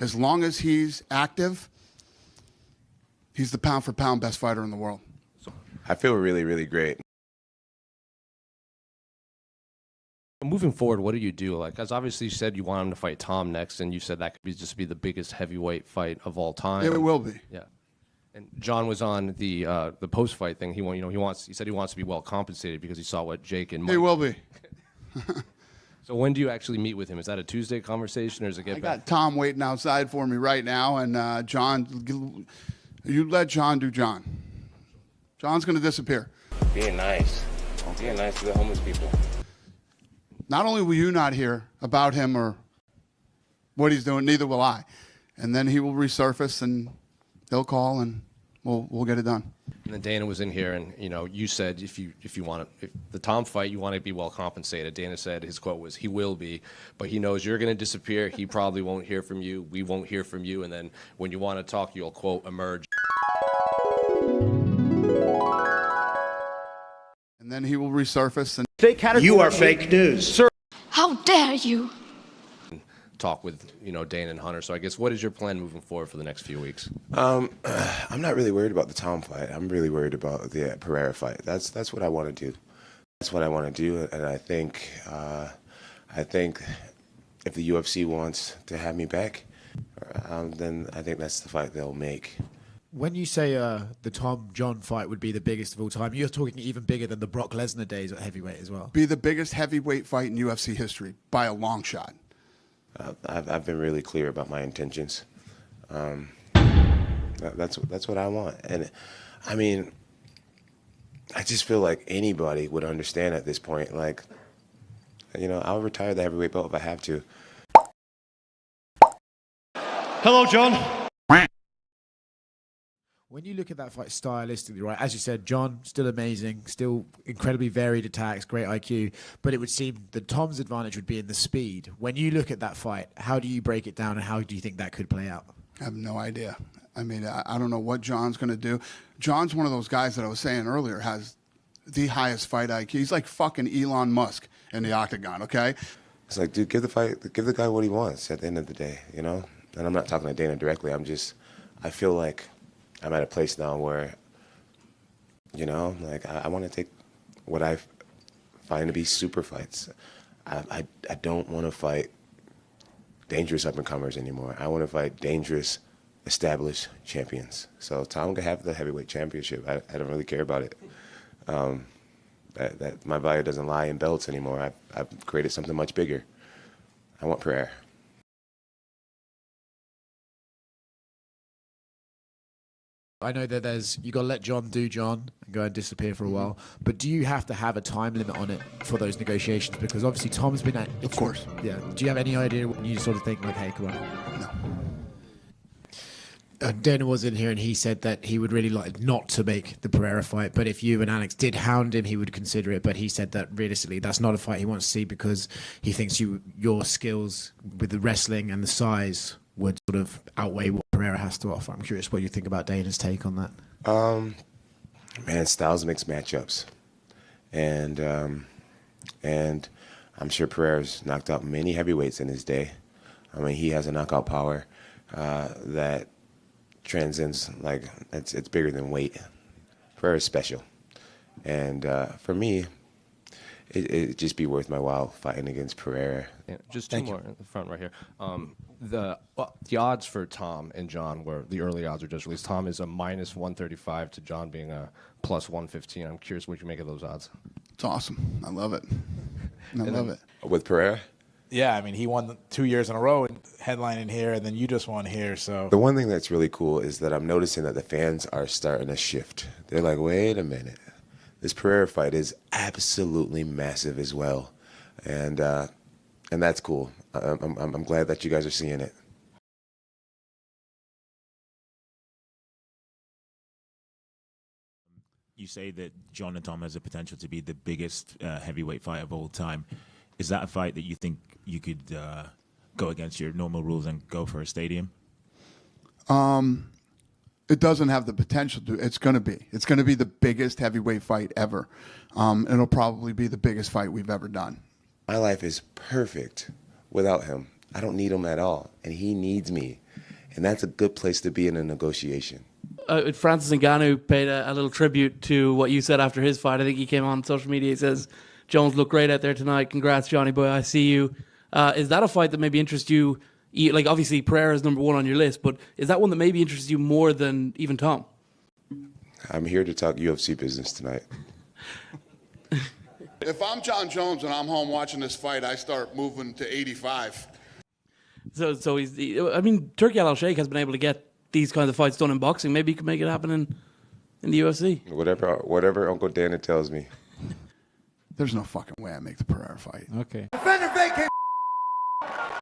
as long as he's active, he's the pound-for-pound best fighter in the world. I feel really, really great. Moving forward, what do you do? Like, as obviously you said you want him to fight Tom next, and you said that could be just be the biggest heavyweight fight of all time. It will be. Yeah. And John was on the post-fight thing. He said he wants to be well compensated because he saw what Jake and Mike. He will be. So when do you actually meet with him? Is that a Tuesday conversation, or is it get I back? got Tom waiting outside for me right now, and John, you let John do John. John's going to disappear. Being nice. Being nice to the homeless people. Not only will you not hear about him or what he's doing, neither will I. And then he will resurface, and he'll call, and we'll get it done. And then Dana was in here, and you said if the Tom fight, you want to be well compensated. Dana said his quote was, "He will be, but he knows you're going to disappear. He probably won't hear from you. We won't hear from you. And then when you want to talk, you'll quote emerge." And then he will resurface, and You are fake news, sir. How dare you? Talk with Dana and Hunter. So I guess what is your plan moving forward for the next few weeks? I'm not really worried about the Tom fight. I'm really worried about the Pereira fight. That's what I want to do. That's what I want to do, and I think if the UFC wants to have me back, then I think that's the fight they'll make. When you say the Tom-John fight would be the biggest of all time, you're talking even bigger than the Brock Lesnar days at heavyweight as well. be the biggest heavyweight fight in UFC history by a long shot. I've been really clear about my intentions. That's what I want, and I mean, I just feel like anybody would understand at this point. Like, I'll retire the heavyweight belt if I have to. Hello, John. When you look at that fight stylistically, right, as you said, John, still amazing, still incredibly varied attacks, great IQ, but it would seem that Tom's advantage would be in the speed. When you look at that fight, how do you break it down, and how do you think that could play out? I have no idea. I mean, I don't know what John's going to do. John's one of those guys that I was saying earlier has the highest fight IQ. He's like fucking Elon Musk in the octagon, okay? It's like, dude, give the guy what he wants at the end of the day, And I'm not talking to Dana directly. I feel like I'm at a place now where, like I want to take what I find to be super fights. I don't want to fight dangerous up-and-comers anymore. I want to fight dangerous, established champions. So Tom can have the heavyweight championship. I don't really care about it. That my value doesn't lie in belts anymore. I've created something much bigger. I want Pereira. I know that you got to let John do John and go and disappear for a while, but do you have to have a time limit on it for those negotiations? Because obviously Tom's been at... Of course. Yeah. Do you have any idea when you sort of think, like, hey, come on? No. Dana was in here and he said that he would really like not to make the Pereira fight, but if you and Alex did hound him, he would consider it. But he said that realistically, that's not a fight he wants to see because he thinks your skills with the wrestling and the size would sort of outweigh what Pereira has to offer. I'm curious what you think about Dana's take on that. Man, styles mix matchups, and I'm sure Pereira's knocked out many heavyweights in his day. I mean, he has a knockout power that transcends, like, it's bigger than weight. Pereira's special, and for me, it'd just be worth my while fighting against Pereira. Yeah, just two more in the front right here. The odds for Tom and John were the early odds are just released. Tom is a -135 to John being a +115. I'm curious what you make of those odds. It's awesome. I love it. I love it. With Pereira? Yeah, I mean, he won 2 years in a row and headlining here, and then you just won here. So the one thing that's really cool is that I'm noticing that the fans are starting to shift. They're like, wait a minute. This Pereira fight is absolutely massive as well. And that's cool. I'm glad that you guys are seeing it. You say that John and Tom has the potential to be the biggest heavyweight fight of all time. Is that a fight that you think you could go against your normal rules and go for a stadium? It doesn't have the potential to. It's going to be. It's going to be the biggest heavyweight fight ever. It'll probably be the biggest fight we've ever done. My life is perfect without him. I don't need him at all, and he needs me. And that's a good place to be in a negotiation. Francis Ngannou paid a little tribute to what you said after his fight. I think he came on social media. He says, Jones looked great out there tonight. Congrats, Johnny boy. I see you. Is that a fight that maybe interests you? Like, obviously, Pereira is number one on your list, but is that one that maybe interests you more than even Tom? I'm here to talk UFC business tonight. If I'm John Jones and I'm home watching this fight, I start moving to 85. So I mean, Turki Al-Sheikh has been able to get these kinds of fights done in boxing. Maybe he could make it happen in the UFC. Whatever Uncle Dana tells me. There's no fucking way I make the Pereira fight. Okay. Defend